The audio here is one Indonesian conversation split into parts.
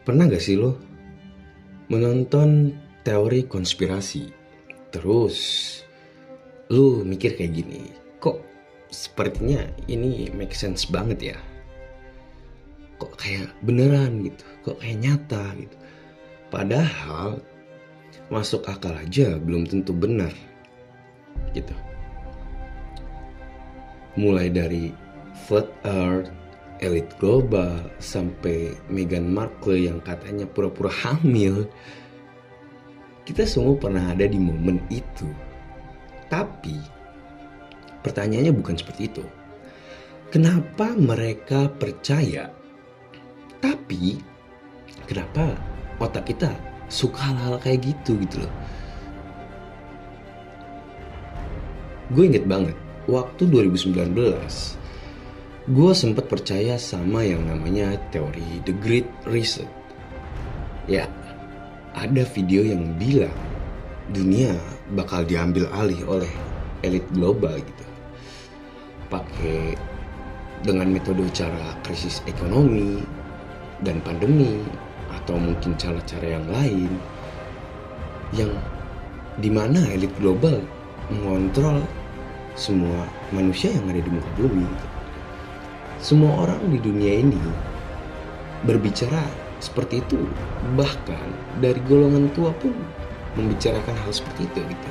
Pernah gak sih lo menonton teori konspirasi? Terus lo mikir kayak gini, kok sepertinya ini make sense banget ya? Kok kayak beneran gitu, kok kayak nyata gitu. Padahal masuk akal aja belum tentu benar gitu. Mulai dari flat earth, elit global, sampai Meghan Markle yang katanya pura-pura hamil. Kita semua pernah ada di momen itu. Tapi pertanyaannya bukan seperti itu. Kenapa mereka percaya? Tapi kenapa otak kita suka hal-hal kayak gitu loh. Gue inget banget waktu 2019 gue sempat percaya sama yang namanya teori The Great Reset. Ya, ada video yang bilang dunia bakal diambil alih oleh elit global gitu. Pakai dengan metode cara krisis ekonomi dan pandemi, atau mungkin cara-cara yang lain yang dimana elit global mengontrol semua manusia yang ada di muka bumi gitu. Semua orang di dunia ini berbicara seperti itu, bahkan dari golongan tua pun membicarakan hal seperti itu gitu.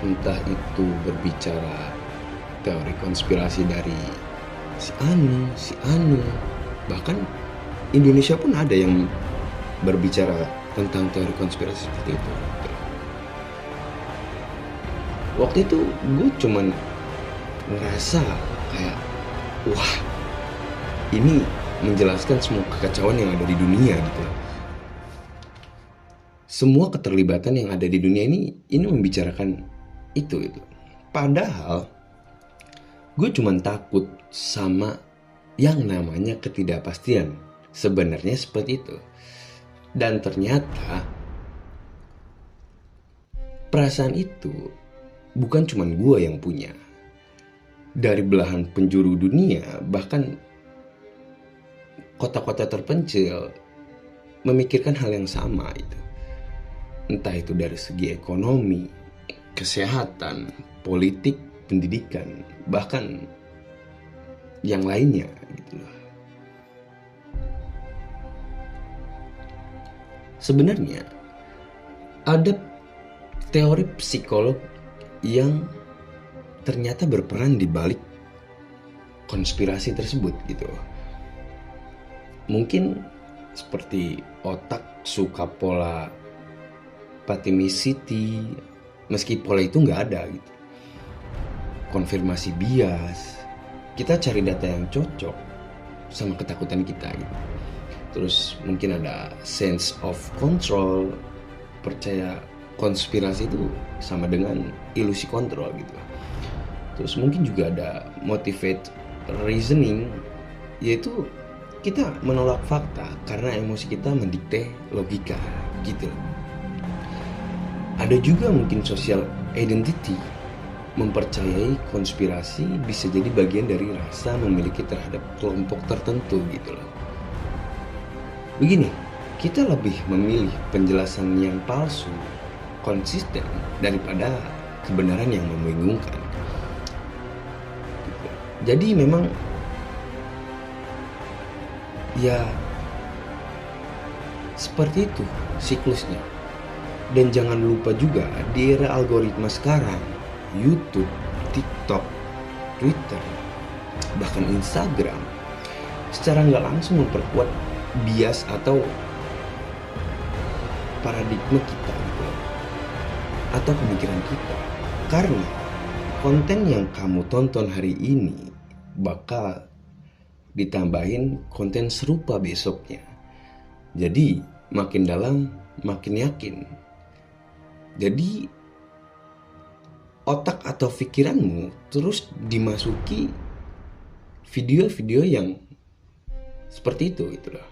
Entah itu berbicara teori konspirasi dari si anu, bahkan Indonesia pun ada yang berbicara tentang teori konspirasi seperti itu. Waktu itu gue cuman ngerasa kayak, wah, ini menjelaskan semua kekacauan yang ada di dunia gitu. Semua keterlibatan yang ada di dunia ini membicarakan itu. Padahal gue cuman takut sama yang namanya ketidakpastian. Sebenarnya seperti itu. Dan ternyata perasaan itu bukan cuman gue yang punya. Dari belahan penjuru dunia, bahkan kota-kota terpencil memikirkan hal yang sama itu. Entah itu dari segi ekonomi, kesehatan, politik, pendidikan, bahkan yang lainnya gitu loh. Sebenarnya ada teori psikolog yang ternyata berperan di balik konspirasi tersebut gitu. Mungkin seperti otak suka pola Patimisiti, meski pola itu nggak ada gitu. Konfirmasi bias, kita cari data yang cocok sama ketakutan kita gitu. Terus mungkin ada sense of control, percaya konspirasi itu sama dengan ilusi kontrol gitu. Terus mungkin juga ada motivate reasoning, yaitu kita menolak fakta karena emosi kita mendikte logika gitu. Ada juga mungkin social identity, mempercayai konspirasi bisa jadi bagian dari rasa memiliki terhadap kelompok tertentu gitu loh. Begini, kita lebih memilih penjelasan yang palsu, konsisten, daripada kebenaran yang membingungkan. Jadi memang ya seperti itu siklusnya. Dan jangan lupa juga di era algoritma sekarang, YouTube, TikTok, Twitter, bahkan Instagram secara nggak langsung memperkuat bias atau paradigma kita gitu, atau pemikiran kita. Karena konten yang kamu tonton hari ini bakal ditambahin konten serupa besoknya. Jadi makin dalam makin yakin. Jadi otak atau pikiranmu terus dimasuki video-video yang seperti itu gitu loh,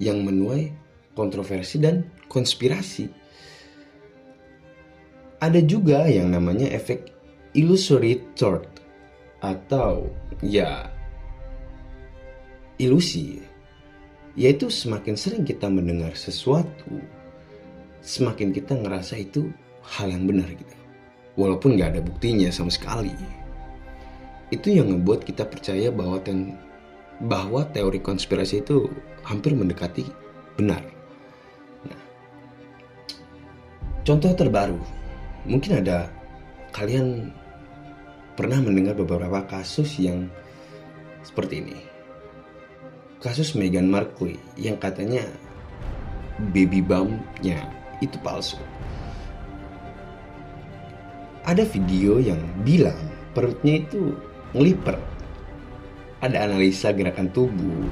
yang menuai kontroversi dan konspirasi. Ada juga yang namanya efek illusory thought, atau ya ilusi, Yaitu semakin sering kita mendengar sesuatu, semakin kita ngerasa itu hal yang benar gitu. Walaupun gak ada buktinya sama sekali. Itu yang ngebuat kita percaya bahwa teori konspirasi itu hampir mendekati benar. Nah, contoh terbaru, mungkin ada kalian pernah mendengar beberapa kasus yang seperti ini. Kasus Meghan Markle yang katanya baby bump-nya itu palsu. Ada video yang bilang perutnya itu ngeliper. Ada analisa gerakan tubuh,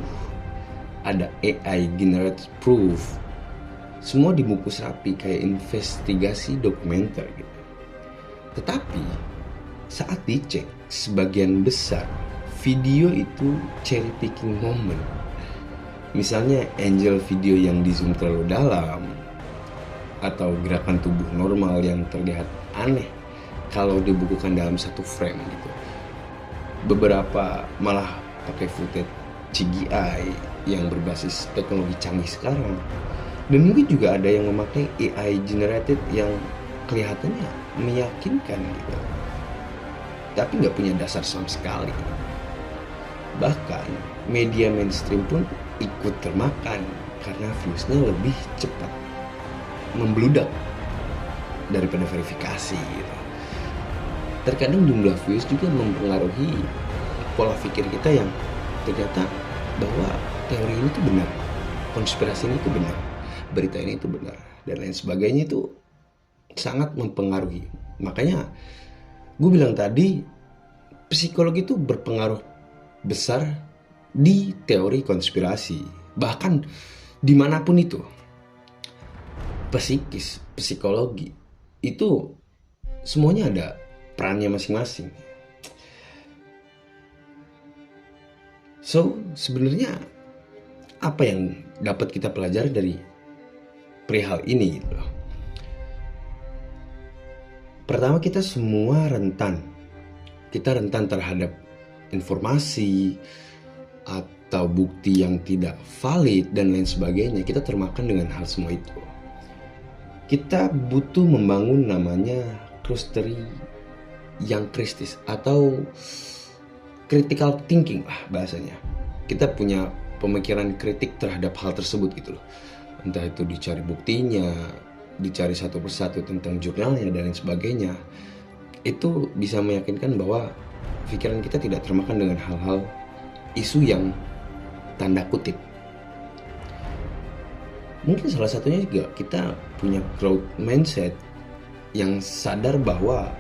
ada AI generated proof. Semua dibungkus rapi kayak investigasi dokumenter gitu. Tetapi saat dicek, sebagian besar video itu cherry picking moment. Misalnya angel video yang di zoom terlalu dalam, atau gerakan tubuh normal yang terlihat aneh kalau dibukukan dalam satu frame gitu. Beberapa malah pakai footage CGI yang berbasis teknologi canggih sekarang. Dan mungkin juga ada yang memakai AI generated yang kelihatannya meyakinkan gitu, tapi nggak punya dasar sama sekali. Bahkan media mainstream pun ikut termakan karena viewsnya lebih cepat membludak daripada verifikasi gitu. Terkadang jumlah views juga mempengaruhi pola pikir kita yang ternyata bahwa teori ini tuh benar, konspirasi ini tuh benar, berita ini tuh benar, dan lain sebagainya itu sangat mempengaruhi. Makanya gue bilang tadi, psikologi itu berpengaruh besar di teori konspirasi. Bahkan dimanapun itu, psikis, psikologi itu semuanya ada perannya masing-masing. So, sebenarnya apa yang dapat kita pelajari dari perihal ini gitu loh. Pertama, kita semua rentan. Kita rentan terhadap informasi atau bukti yang tidak valid dan lain sebagainya. Kita termakan dengan hal semua itu. Kita butuh membangun namanya clusteri yang kritis atau critical thinking lah bahasanya. Kita punya pemikiran kritik terhadap hal tersebut gitu loh. Entah itu dicari buktinya, dicari satu persatu tentang jurnalnya dan lain sebagainya. Itu bisa meyakinkan bahwa pikiran kita tidak termakan dengan hal-hal isu yang tanda kutip. Mungkin salah satunya juga kita punya growth mindset yang sadar bahwa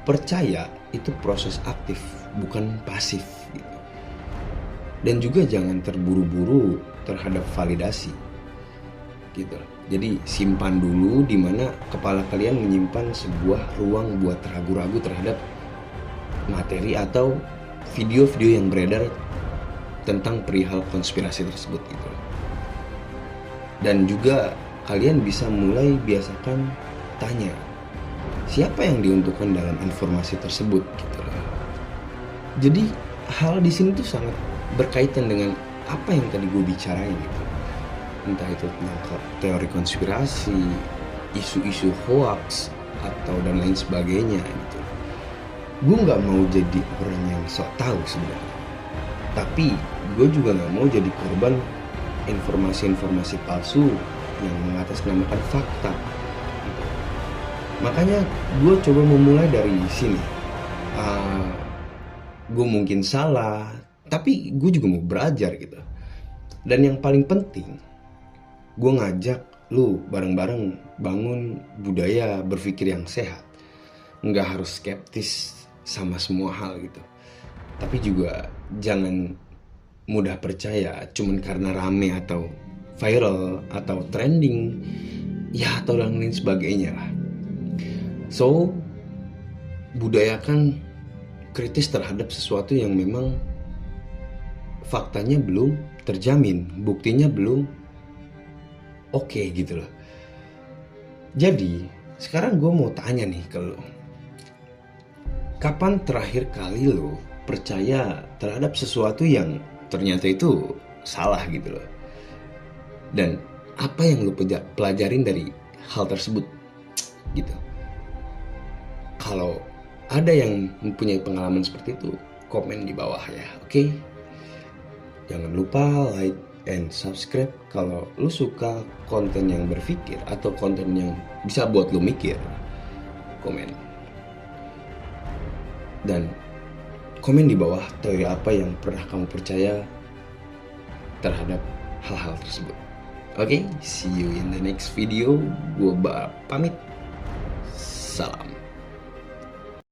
percaya itu proses aktif, bukan pasif gitu. Dan juga jangan terburu-buru terhadap validasi gitu. Jadi simpan dulu di mana kepala kalian menyimpan sebuah ruang buat ragu-ragu terhadap materi atau video-video yang beredar tentang perihal konspirasi tersebut gitu. Dan juga kalian bisa mulai biasakan tanya, siapa yang diuntungkan dalam informasi tersebut gitu loh. Jadi hal di sini tuh sangat berkaitan dengan apa yang tadi gue bicarain gitu. Entah itu tentang teori konspirasi, isu-isu hoax atau dan lain sebagainya gitu. Gue nggak mau jadi orang yang sok tahu sebenarnya, tapi gue juga nggak mau jadi korban informasi-informasi palsu yang mengatasnamakan fakta. Makanya gue coba memulai dari sini. Gue mungkin salah, tapi gue juga mau belajar gitu. Dan yang paling penting, gue ngajak lu bareng-bareng bangun budaya berpikir yang sehat. Nggak harus skeptis sama semua hal gitu, tapi juga jangan mudah percaya cuman karena rame atau viral atau trending ya atau dan lain sebagainya lah. So, budayakan kritis terhadap sesuatu yang memang faktanya belum terjamin, buktinya belum oke gitu loh. Jadi sekarang gue mau tanya nih ke lo, kapan terakhir kali lo percaya terhadap sesuatu yang ternyata itu salah gitu loh. Dan apa yang lu pelajarin dari hal tersebut gitu. Kalau ada yang mempunyai pengalaman seperti itu, komen di bawah ya, oke? Jangan lupa like and subscribe kalau lu suka konten yang berpikir atau konten yang bisa buat lu mikir. Komen. Dan komen di bawah teori apa yang pernah kamu percaya terhadap hal-hal tersebut. Oke, see you in the next video. Gua pamit. Salam.